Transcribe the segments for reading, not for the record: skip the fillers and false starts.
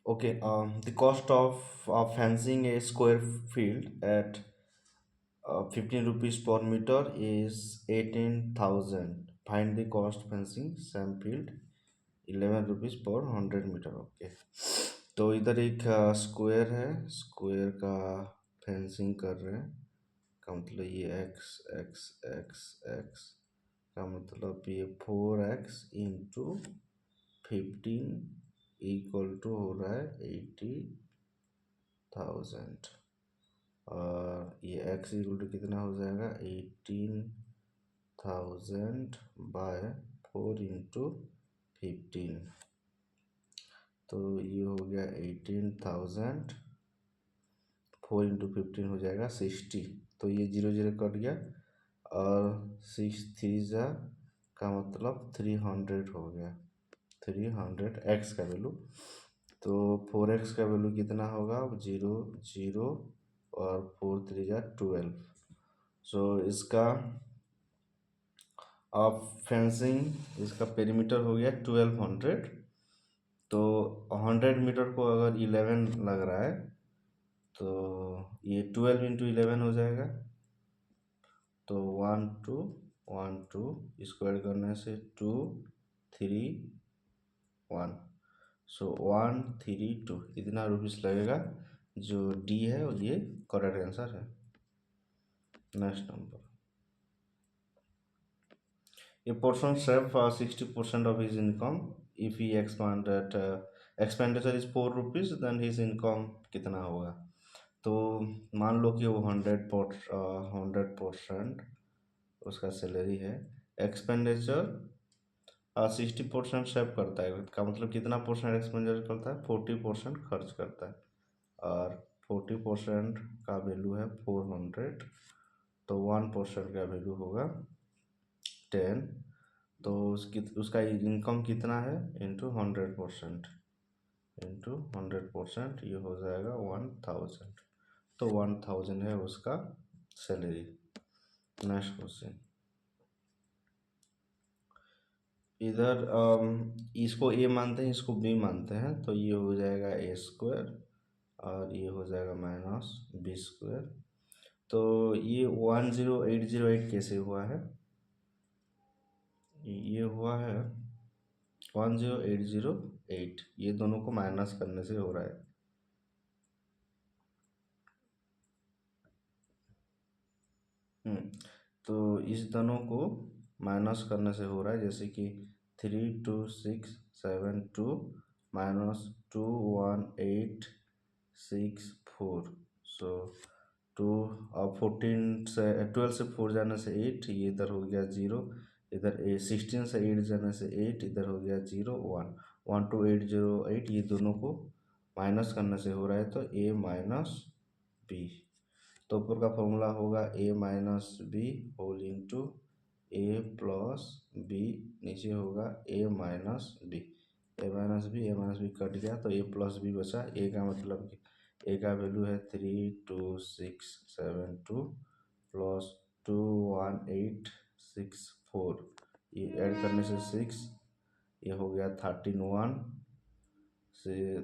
Okay, the cost of fencing a square field at 15 rupees per meter is 18,000. Find the cost fencing same field 11 rupees पर 100 metre. Okay, तो इधर एक square है, square का fencing कर रहे हैं। का मतलब ये एक्स एक्स एक्स एक्स का मतलब ये 4x इंटू 15 इक्वल टू हो रहा है 80,000। और ये x इक्वल टू कितना हो जाएगा 18,000 बाय 4 इंटू 15। तो ये हो गया 18,000, 4 इंटू 15 हो जाएगा 60। तो ये जीरो जीरो कट गया और 6 3 का मतलब 300 हो गया। 300 x का वैल्यू। तो 4x का वैल्यू कितना होगा, 0 0 और 4 3 12। सो इसका आप फेंसिंग इसका पेरीमीटर हो गया 1200। तो 100 मीटर को अगर 11 लग रहा है तो ये 12 इंटू 11 हो जाएगा। तो 1 2 स्क्वायर करने से 2 3 1। सो 132 इतना रुपीस लगेगा। जो डी है और ये करेक्ट आंसर है। Next number, a person save 60% of his income if he expanded expenditure is 4 rupees, then his income कितना होगा। तो मान लो कि वो 100% उसका सैलरी है, एक्सपेंडिचर 60% सेव करता है। का मतलब कितना परसेंट एक्सपेंडिचर करता है, 40% खर्च करता है। और 40% का वैल्यू है 400, तो 1% का वैल्यू होगा 10। तो उसका इनकम कितना है इंटू 100%, ये हो जाएगा 1000। तो 1000 है उसका सैलरी। नेक्स्ट क्वेश्चन, इधर इसको ए मानते हैं, इसको बी मानते हैं, तो ये हो जाएगा ए स्क्वायर और ये हो जाएगा माइनस बी स्क्वायर। तो ये 10808 कैसे हुआ है, ये हुआ है 10808, ये दोनों को माइनस करने से हो रहा है। तो इस दोनों को माइनस करने से हो रहा है, जैसे कि 32672 माइनस 21864। सो 2 और 14 से 12 से 4 जाने से 8, ये इधर हो गया 0, इधर 16 से 8 जाने से 8, इधर हो गया 0 1 12808। ये दोनों को माइनस करने से हो रहा है, तो a माइनस बी। तो ऊपर का फॉर्मूला होगा a minus B whole into A plus B, नीचे होगा a minus B. A minus B cut गया तो a प्लस बी बचा। a का मतलब कि a का वैल्यू है 32672 प्लस 21864। ये ऐड करने से 6, ये हो गया 13 1 से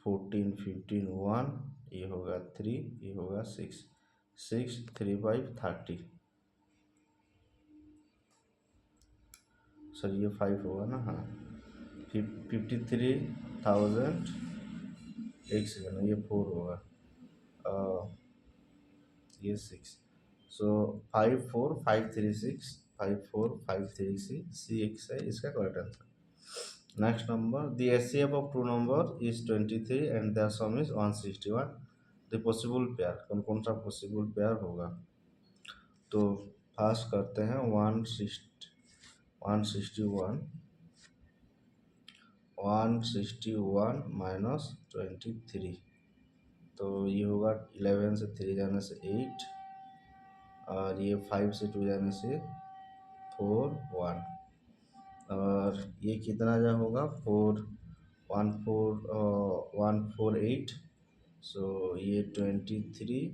14 15 1, ये होगा 3, ये होगा 6 6 3 5 30। सर ये 5 होगा ना, हाँ 53,000। एक सेकेंड, ये 4 होगा, ये 6। सो 54536 54536 C6 है इसका correct answer. Next number, the HCF of two number is 23 and the sum is 161। The possible pair, कौन कौन सा पॉसिबल पेयर होगा। तो पास करते हैं 161 माइनस 23। तो ये होगा 11 से 3 जाने से 8, और ये 5 से 2 जाने से 4 1, और ये कितना जा होगा 148। सो ये 23,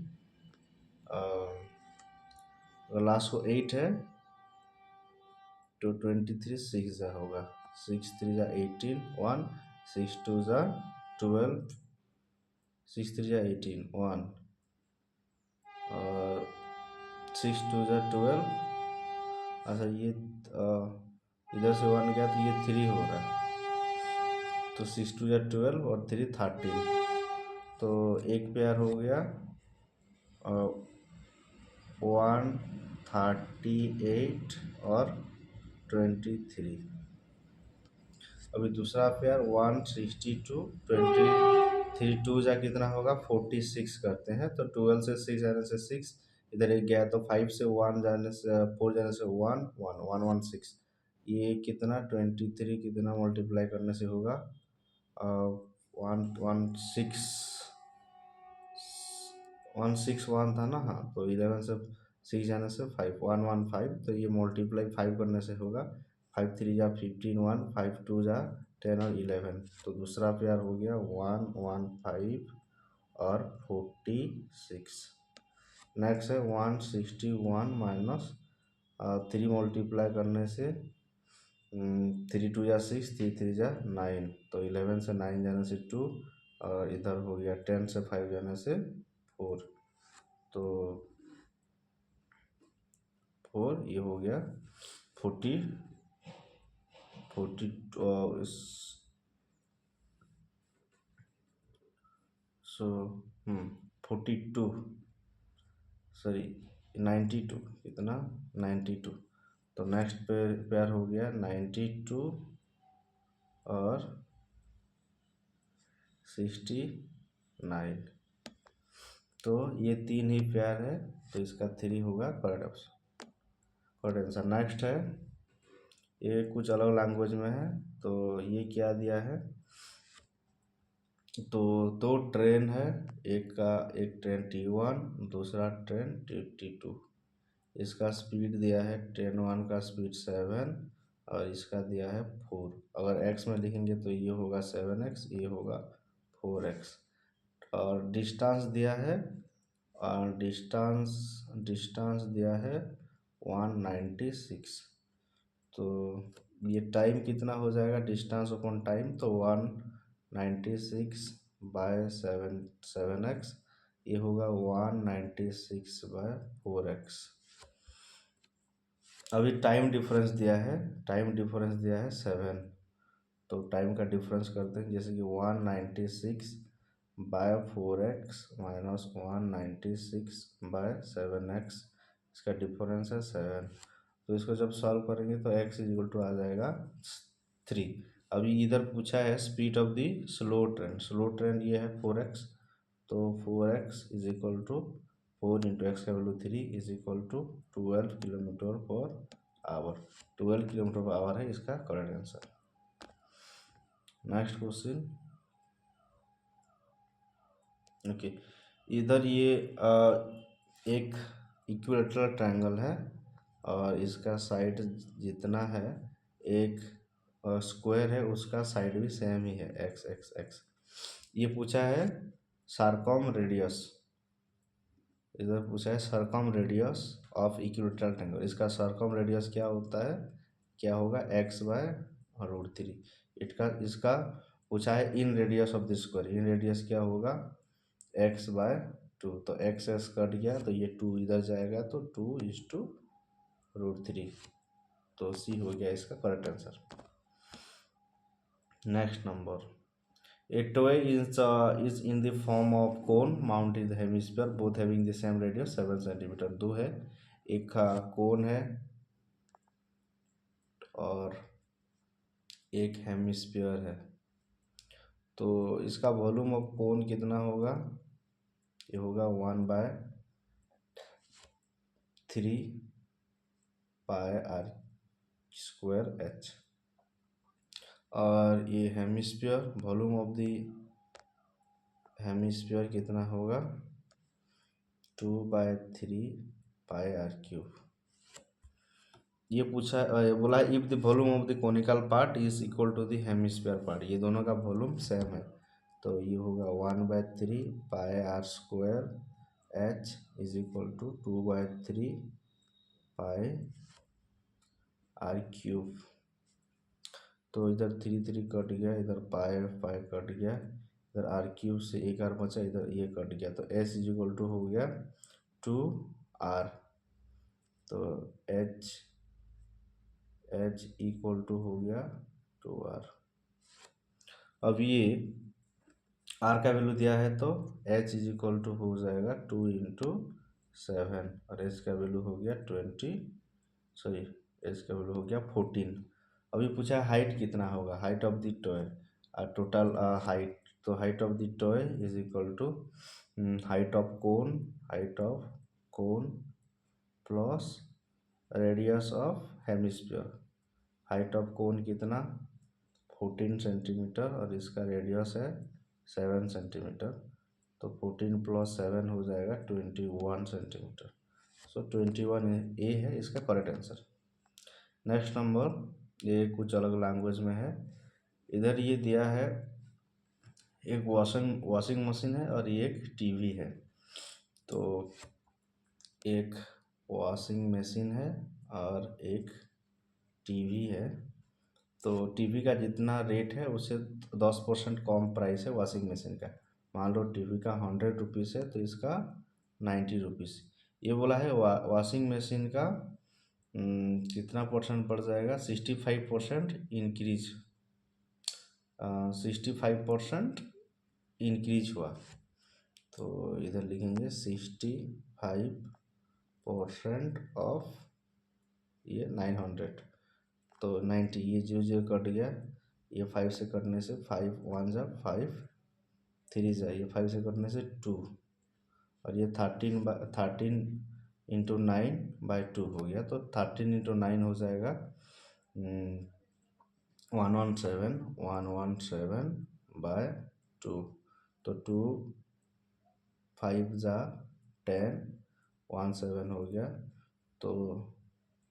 लास्ट को 8 है तो 23 6 जा होगा, 6 3 जा 18 1 6 2 जा 12, 6 3 18 1, और 6 2 12। अच्छा ये इधर से 1 गया तो ये 3 हो रहा है, तो 6 2 12 और 3 13। तो एक पेयर हो गया 138 और 23। अभी दूसरा पेयर 162 23, टू जा कितना होगा 46 करते हैं, तो 12 से 6 जाने से 6, इधर एक गया तो 5 से 1 जाने से 4 जाने से 1 1 1 1 6। ये कितना 23 कितना मल्टीप्लाई करने से होगा 161 था ना, हाँ, तो 11 से 6 जाने से 5 115, तो ये मल्टीप्लाई 5 करने से होगा 5 3 जा 15 1 5 2 जा 10 और 11। तो दूसरा पेयर हो गया 115 और 46। नेक्स्ट है 161 माइनस 3 मल्टीप्लाई करने से 3 2 जा 6 3 3 जा 9, तो 11 से 9 जाने से 2, और इधर हो गया 10 से 5 जाने से 4, तो 4 ये हो गया 40 सो 42, सॉरी 92, कितना 92। तो नेक्स्ट पेयर हो गया 92 और 69। तो ये 3 ही पेयर है, तो इसका 3 होगा करेक्ट आंसर। नेक्स्ट है, ये कुछ अलग लैंग्वेज में है, तो ये क्या दिया है, तो दो ट्रेन है, एक ट्रेन T1, दूसरा ट्रेन T2। इसका स्पीड दिया है, ट्रेन 1 का स्पीड 7 और इसका दिया है 4। अगर x में लिखेंगे तो ये होगा 7x, ये होगा 4x। और डिस्टेंस दिया है, और डिस्टेंस दिया है 196। तो ये टाइम कितना हो जाएगा, डिस्टेंस अपॉन टाइम, तो 196 बाय 7x, ये होगा 196 बाय 4x। अभी टाइम डिफरेंस दिया है 7, तो टाइम का डिफरेंस करते हैं, जैसे कि 196 bye 4x minus 196 bye 7x, इसका डिफरेंस है 7। तो इसको जब सॉल्व करेंगे तो x इज इक्वल टू आ जाएगा 3। अभी इधर पूछा है speed of the slow train ये है 4x, तो 4x is equal to 4 into x का value 3 is equal to 12 kilometre per hour. 12 kilometre per hour है इसका correct answer. Next question, okay, इधर ये एक इक्विलेटरल ट्रायंगल है, और इसका साइड जितना है, एक स्क्वायर है उसका साइड भी सेम ही है, एक्स एक्स एक्स। ये पूछा है सरकम रेडियस, इधर पूछा है सरकम रेडियस ऑफ इक्विलेटरल ट्रायंगल। इसका सरकम रेडियस क्या होता है, क्या होगा x/√3। इसका पूछा है इन radius of the square, in radius क्या होगा x/2, तो x कट गया तो ये 2 इधर जाएगा, तो 2/√3, तो सी हो गया इसका correct answer. Next number, a toy is in the form of cone mounted in the hemisphere both having the same radius 7 cm। दो है, एक कोन है और एक हेमिस्फीयर है, तो इसका वॉल्यूम ऑफ कोन कितना होगा, ये होगा 1/3πr²h। और ये hemisphere, volume of the hemisphere कितना होगा 2/3πr³। ये पूछा बोला if the volume of the conical part is equal to the hemisphere part, ये दोनों का वॉल्यूम सेम है, तो ये होगा 1/3πr² is equal to 2/3πr³। तो इधर 3 3 कट गया, इधर पाई पाई कट गया, इधर आर क्यूब से एक आर बचा, इधर ये कट गया, तो एस इज इक्वल टू हो गया 2r। तो एच इक्वल टू हो गया 2r। अब ये आर का वैल्यू दिया है तो एच इज इक्वल टू हो जाएगा 2 × 7 और एच का वैल्यू हो गया एच का वैल्यू हो गया 14। अभी पूछा हाइट कितना होगा, height of the toy, total height, तो height of the toy is equal to height of cone plus radius of hemisphere. Height of cone कितना 14 सेंटीमीटर और इसका रेडियस है 7 सेंटीमीटर, तो 14 + 7 हो जाएगा 21 सेंटीमीटर। सो 21 ए है इसका करेक्ट आंसर। नेक्स्ट नंबर, ये कुछ अलग लैंग्वेज में है। इधर ये दिया है एक वॉशिंग मशीन है और ये एक टीवी है। तो एक वॉशिंग मशीन है और एक टीवी है। तो टीवी का जितना रेट है उससे 10% कम प्राइस है वॉशिंग मशीन का। मान लो टीवी का 100 रुपीज़ है तो इसका 90 रुपीज़। ये बोला है वॉशिंग मशीन का कितना परसेंट बढ़ जाएगा, 65% इंक्रीज, 65% इंक्रीज हुआ। तो इधर लिखेंगे 65% ऑफ ये 900, तो 90, ये 0 कट गया, ये 5 से कटने से 5 1 जा 5 3 जा, ये 5 से कटने से 2 और ये 13 इंटू 9/2 हो गया। तो 13 इंटू 9 हो जाएगा 117 तो 2 5 जा 10 17 हो गया, तो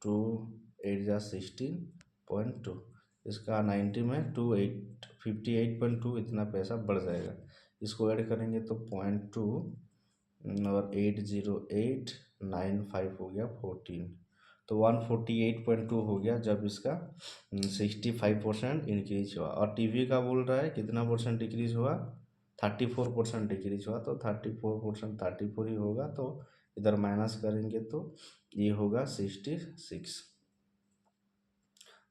2 8 जा 16.2। इसका 90 में 58.2 इतना पैसा बढ़ जाएगा। इसको ऐड करेंगे तो 0.2 और 80895 हो गया 14, तो 148.2 हो गया जब इसका 65% इंक्रीज हुआ। और टीवी का बोल रहा है कितना परसेंट डिक्रीज हुआ, 34% डिक्रीज हुआ। तो 34% 34 ही होगा, तो इधर माइनस करेंगे तो ये होगा 66।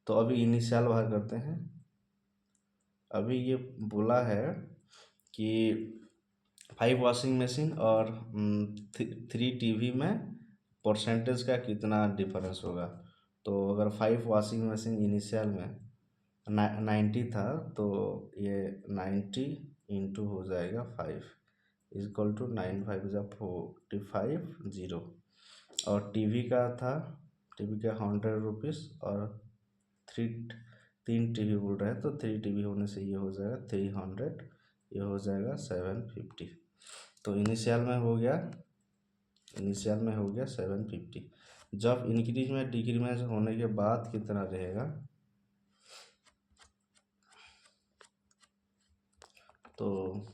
तो अभी इनिशियल बाहर करते हैं। अभी ये बोला है कि 5 वॉशिंग मशीन और 3 टीवी में परसेंटेज का कितना डिफरेंस होगा। तो अगर 5 वॉशिंग मशीन इनिशियल में 90 था तो ये 90 इंटू हो जाएगा 5 इक्वल टू 9 5 जा 45 0। और टीवी का था, टीवी का 100 रुपीज़ और 3 टीवी बोल रहे हैं, तो 3 टीवी होने से ये हो जाएगा 300, ये हो जाएगा 750। तो इनिशियल में हो गया 750। जब इंक्रीज में डिक्रीमेंट होने के बाद कितना रहेगा, तो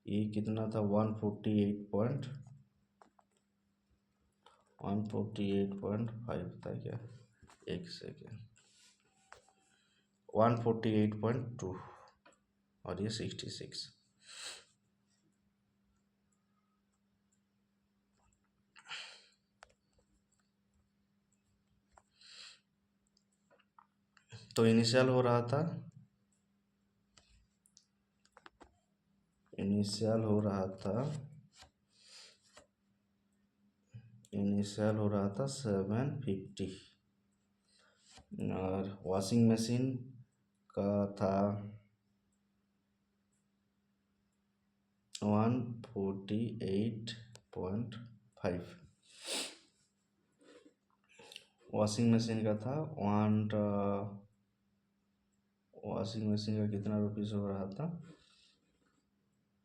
ये कितना था 148.5 था क्या, एक सेकेंड, 148.2 और ये 66। तो इनिशियल हो रहा था 750 और वॉशिंग मशीन का था 148.5। वॉशिंग मशीन का था वॉशिंग मशीन का कितना रुपीज़ हो रहा था,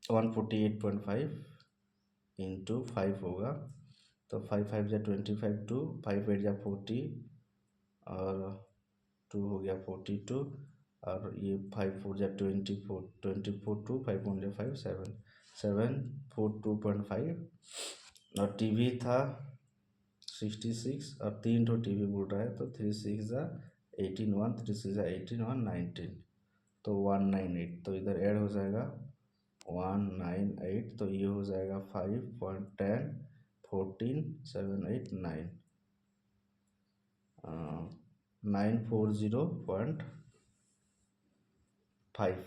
148.5 इंटू 5 होगा, तो 5 5 जा 25, 2 5 8 जा 40 और 2 हो गया 42 और ये 5 4 जा 24 2 5 1 जा 5 742.5। और टीवी था 66 और 3 टीवी बोल रहा है, तो 3 6 जा 18 1 3 6 जा 18 1 19। तो 198, तो इधर ऐड हो जाएगा 198, तो ये हो जाएगा 5.10 14 7 8 9 940.5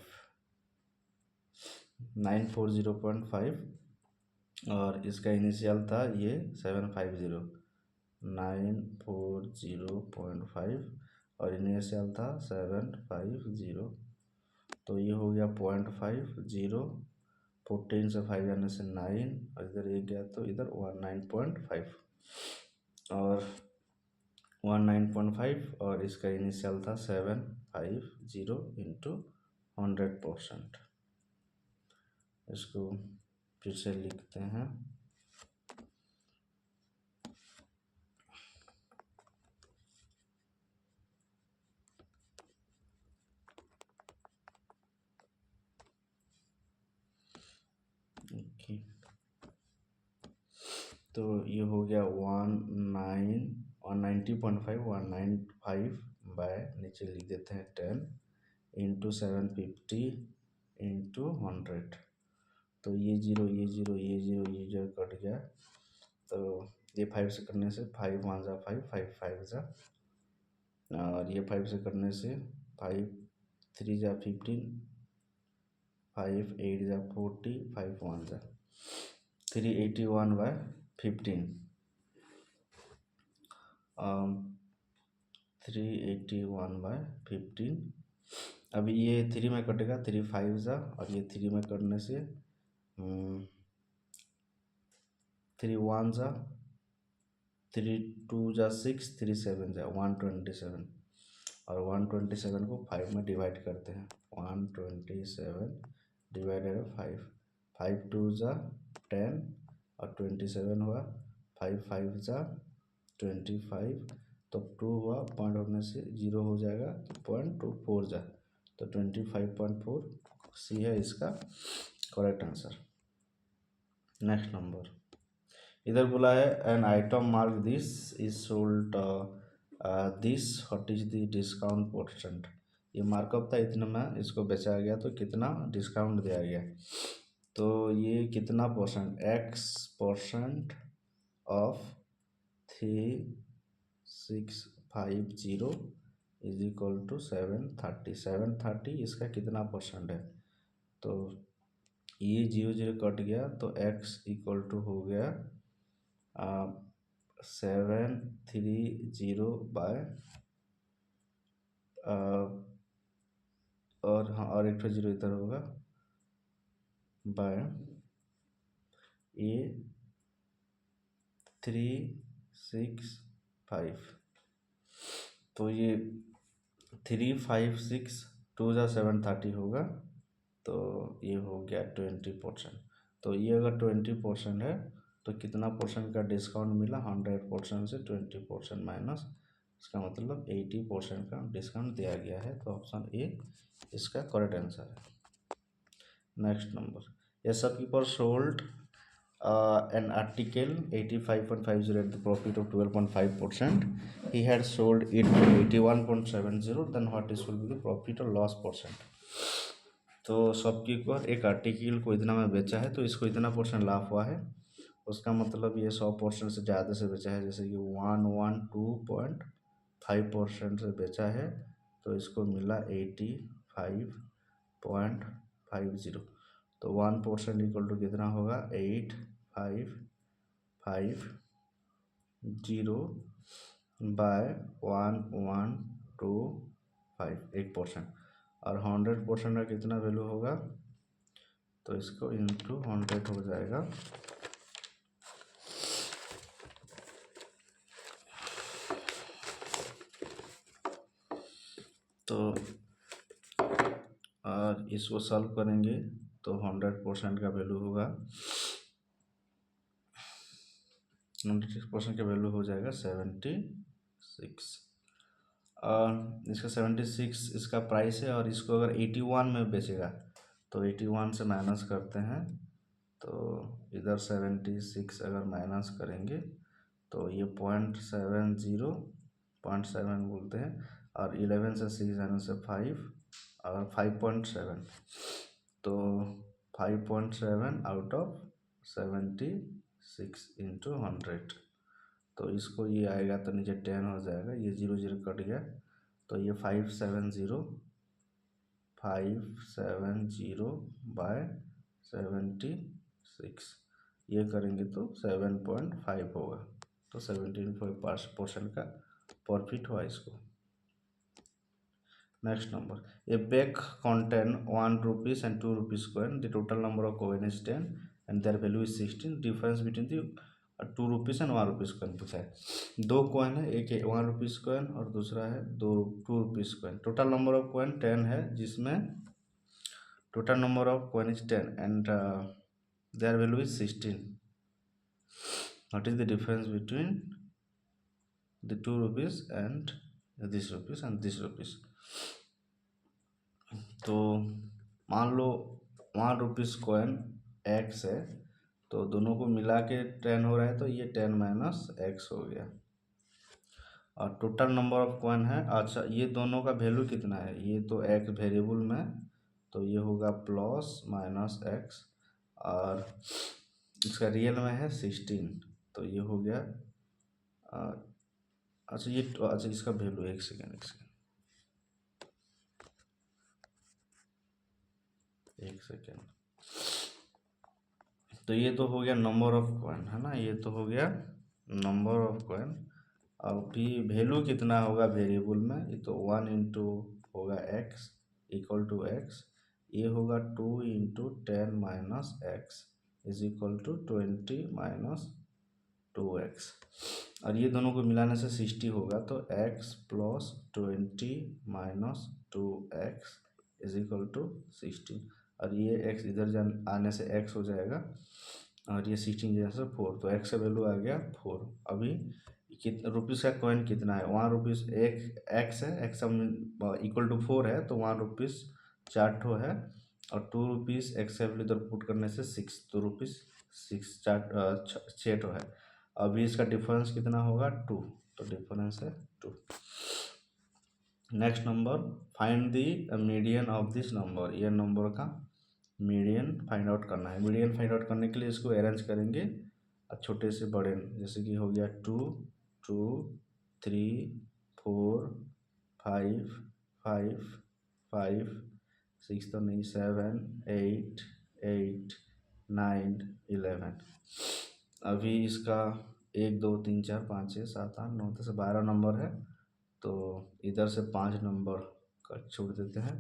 940.5 और इसका इनिशियल था ये 750 940.5 और इनिशियल था 750, तो ये हो गया 0.50, 14 से 5 जाने से 9 और इधर एक गया तो इधर 19.5 और 19.5 और इसका इनिशियल था 750 इंटू 100%। इसको फिर से लिखते हैं। ओके, तो ये हो गया 190.5 बाय नीचे लिख देते हैं 10 इंटू 750 इंटू 100, तो ये जीरो ये जीरो ये जीरो ये जीरो कट गया, तो ये 5 से करने से 5 1 जा 5 5 5 जा, और ये 5 से करने से 5 3 जा 15 5 8 जा 40 5 1 जा 381/15 381/15। अभी ये 3 में कटेगा, 3 5 जा और ये 3 में करने से 3 1 जा 3 2 जा 6 3 7 जा 127 और 127 को 5 में डिवाइड करते हैं। 127 डिवाइडेड 5 5 2 जा 10 और 27 हुआ 5 5 जा 25, तो 2 हुआ, पॉइंट होने से 0 हो जाएगा तो 0.24 जा, तो 25.4 सी है इसका करेक्ट आंसर। नेक्स्ट नंबर, इधर बोला है an item mark this is sold this what is the discount percent. ये मार्कअप था इतने में, इसको बेचा गया तो कितना डिस्काउंट दिया गया, तो ये कितना percent, x% of 3650 is equal to 730। 730 इसका कितना परसेंट है, तो ये 0 कट गया तो x इक्वल टू हो गया 730 बाय और हाँ और एक 0 इधर होगा बाय ये 365, तो ये 356 2 जा 730 होगा, तो ये हो गया 20%। तो ये अगर 20% है तो कितना परसेंट का डिस्काउंट मिला, 100% से 20% माइनस, इसका मतलब 80% का डिस्काउंट दिया गया है, तो ऑप्शन ए इसका करेक्ट आंसर है। Next number, A shopkeeper sold an article 85.50 at the profit of 12.5%. He had sold it for 81.70, then what is will be the profit or loss percent? तो shopkeeper एक article को इतना में बेचा है तो इसको इतना परसेंट लाभ हुआ है, उसका मतलब ये 100% से ज़्यादा से बेचा है, जैसे कि 112.5% से बेचा है तो इसको मिला 85.50, तो 1% इक्वल टू कितना होगा 8550 बाय 1125, 1%, और 100% का कितना वैल्यू होगा, तो इसको इंटू 100 हो जाएगा, तो और इसको सॉल्व करेंगे तो 100% का वैल्यू होगा 96% का वैल्यू हो जाएगा 76, और इसका 76 इसका प्राइस है, और इसको अगर 81 में बेचेगा तो 81 से माइनस करते हैं, तो इधर 76 अगर माइनस करेंगे तो ये 0.7 बोलते हैं, और 11 से 6 जाने से 5 अगर 5.7 तो 5.7 आउट ऑफ 76 इंटू 100, तो इसको ये आएगा तो नीचे 10 हो जाएगा, ये 0 0 कट गया, तो ये 570 बाय 76 ये करेंगे तो 7.5 होगा, तो 17% का प्रॉफिट हुआ इसको। Next number, A bag contain 1 rupees and 2 rupees coin. The total number of coin is 10 and their value is 16. Difference between the 2 rupees and 1 rupees coin पूछा है। दो कॉइन है, एक है 1 rupees coin और दूसरा है 2 rupees coin। Total number of coin 10 है, जिसमें total number of coin is 10 and their value is 16. What is the difference between the 2 rupees and this rupees and this rupees? तो मान लो 1 रुपीज़ कॉइन एक्स है, तो दोनों को मिला के 10 हो रहा है, तो ये 10 माइनस एक्स हो गया। और टोटल नंबर ऑफ कॉइन है, अच्छा ये दोनों का वैल्यू कितना है, ये तो एक्स वेरिएबल में, तो ये होगा प्लस माइनस एक्स, और इसका रियल में है 16, तो ये हो गया अच्छा ये अच्छा इसका वैल्यू एक सेकेंड तो ये तो हो गया नंबर ऑफ कॉइन है ना, ये तो हो गया नंबर ऑफ कॉइन। अब भी वैल्यू कितना होगा वेरिएबल में, ये तो 1 इंटू होगा एक्स इक्वल टू एक्स, ये होगा 2 into 10 minus x is equal to 20 minus 2x, और ये दोनों को मिलाने से 60 होगा, तो x plus 20 minus 2x is equal to 16, और ये x इधर आने से x हो जाएगा, और ये 16 जैसे 4, तो x का वैल्यू आ गया 4। अभी रुपीज़ का कॉइन कितना है, 1 रुपीज़ एक x है, x इक्वल टू 4 है, तो 1 रुपीज़ 4 ठो है, और 2 रुपीज़ एक्स का वैल्यू इधर पुट करने से 6, 2 रुपीज़ 6 6 ठो है। अभी इसका डिफरेंस कितना होगा 2, तो डिफरेंस है 2। Next number, find the median of this number, ये नंबर का मीडियन फाइंड आउट करना है। मीडियन फाइंड आउट करने के लिए इसको अरेंज करेंगे छोटे से बड़े, जैसे कि हो गया 2 2 3 4 5 5 5 6 तो नहीं 7 8 8 9 11। अभी इसका 1 2 3 4 5 6 7 8 9 10 12 नंबर है, तो इधर से 5 नंबर का छोड़ देते हैं,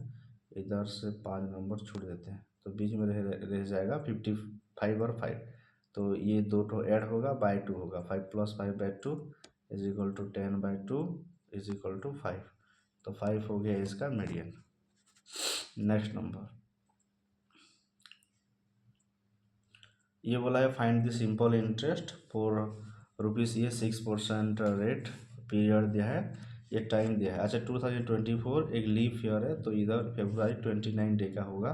इधर से 5 नंबर छोड़ देते हैं, तो बीच में रह जाएगा 55 और 5, तो ये दो तो ऐड होगा बाय 2 होगा, 5 + 5 by 2 is equal to 10 by 2 is equal to 5, तो 5 हो गया इसका मीडियन। नेक्स्ट नंबर, ये बोला है find the simple interest for rupees, ये 6% रेट पीरियड दिया है, ये टाइम दिया है। अच्छा 2024 एक लीफ ईयर है, तो इधर February 29 डे का होगा,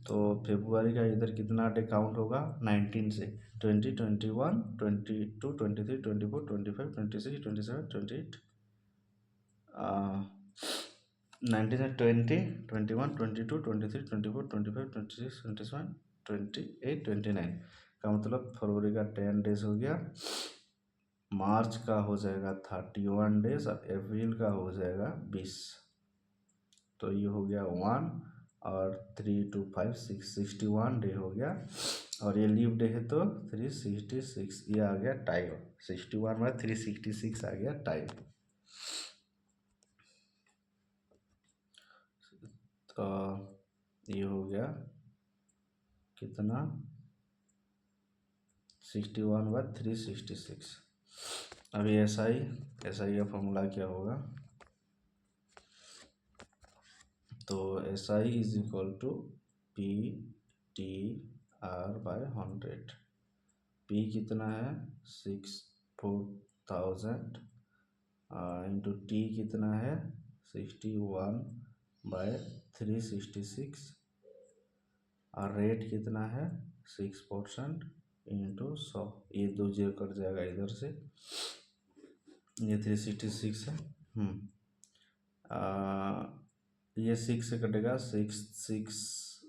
तो फेब्रुआरी का इधर कितना डे काउंट होगा 19 से, 20 21 22 23 24 25 26 27 28 19 से 20 21 22 23 24 25 26 27 28 29 का मतलब फरवरी का 10 डेज हो गया, मार्च का हो जाएगा 31 डेज, और अप्रैल का हो जाएगा 20, तो ये हो गया 1 और 3 2 5 6 61 डे हो गया, और ये लीव डे है तो 366, ये आ गया टाइम, 61 में 366 आ गया टाइम। तो ये हो गया कितना 61 बाय 366। अभी SI का फॉर्मूला क्या होगा, तो SI is equal to PTR by 100, P कितना है 4000 इंटू T कितना है 61 बाय 366, और रेट कितना है 6% इंटू 100, ये 2 0 कट जाएगा इधर से, ये 366 है। ये 6 से कटेगा, 6 6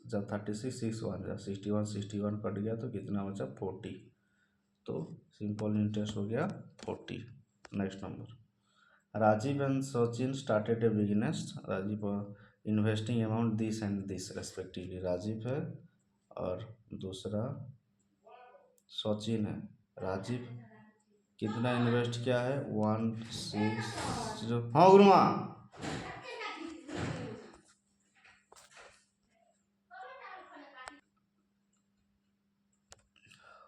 जा 36, 6 1 जा 61, 61 कट गया तो कितना बचा 40। तो सिंपल इंटरेस्ट हो गया 40। Next number, Rajiv and Sachin started a business. Rajiv investing amount this and this respectively. Rajiv है और दूसरा सचिन है। राजीव कितना इन्वेस्ट किया है 160। हाँ गुरुमा।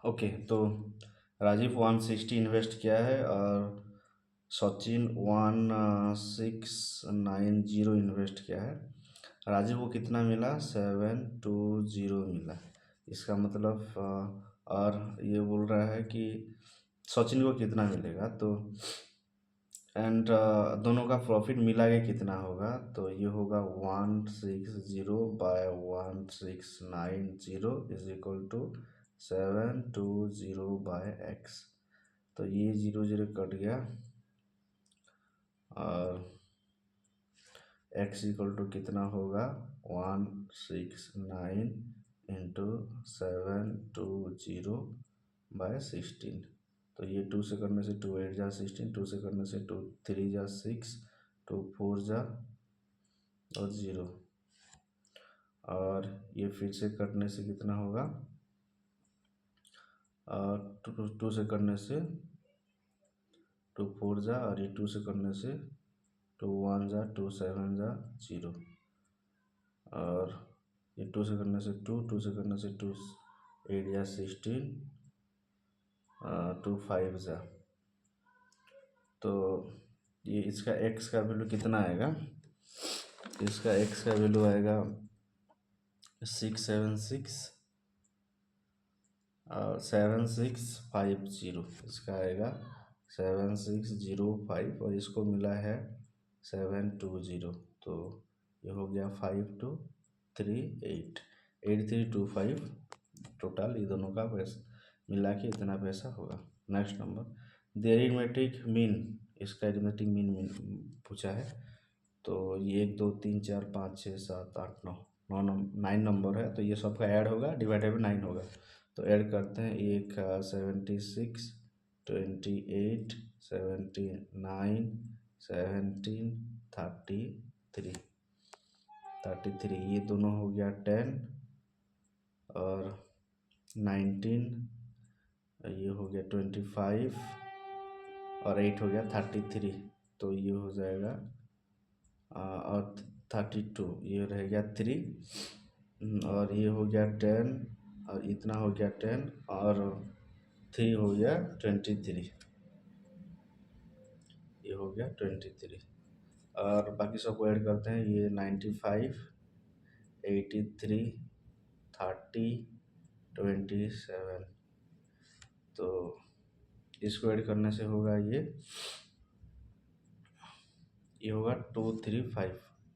ओके, तो राजीव 160 इन्वेस्ट किया है और सचिन 1690 इन्वेस्ट किया है। राजीव को कितना मिला 720 मिला। इसका मतलब और ये बोल रहा है कि सचिन को कितना मिलेगा, तो एंड दोनों का प्रॉफिट मिला के कितना होगा, तो ये होगा 160 by 1690 is equal to 720 by x. तो ये 0 0 कट गया और x इक्वल टू कितना होगा 169 इंटू 720 बाय 16। तो ये 2 से करने से 2 8 जा 16, 2 से करने से 2 3 जा 6, 2 4 जा और 0, और ये फिर से कटने से कितना होगा, 2 से करने से 2 4 जा, और ये 2 से करने से 2 1 जा 2 7 जा 0, और ये 2 से करने से 2, 2 से करने से 2 8 या 16, 2 5 जा। तो ये इसका x का वैल्यू कितना आएगा, इसका x का वैल्यू आएगा 7650। इसका आएगा 7605 और इसको मिला है 720। तो ये हो गया 5238 8325। टोटल ये दोनों का पैसा मिला के इतना पैसा होगा। Next number, the arithmetic mean. इसका अरिथमेटिक मीन पूछा है। तो ये 1 2 3 4 5 6 7 8 9 9 नंबर है, तो ये सबका ऐड होगा, डिवाइडेड बाई 9 होगा। तो ऐड करते हैं, एक 76 28 79 17 33, ये दोनों हो गया 10 और 19, ये हो गया 25 और 8 हो गया 33। तो ये हो जाएगा और 32, ये रह गया 3, और ये हो गया 10 और इतना हो गया 10 और 3 हो गया 23, ये हो गया 23। और बाकी सबको ऐड करते हैं, ये 95 83 30 27। तो इसको ऐड करने से होगा ये होगा 235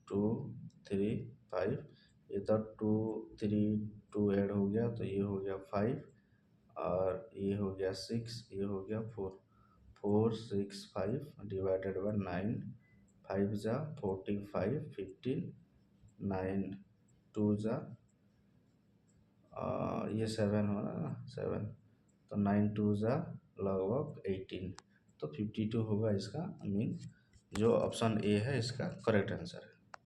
235। इधर 2 3 2 ऐड हो गया तो ये हो गया 5 और ये हो गया 6, ये हो गया 4 4 6 5 डिवाइडेड बाय 9, 5 जा 45 15 9 2 जा ये 7 हो रहा है ना 7, तो 9 2 जा लगभग 18। तो 52 होगा इसका मीन, जो ऑप्शन ए है इसका करेक्ट आंसर है।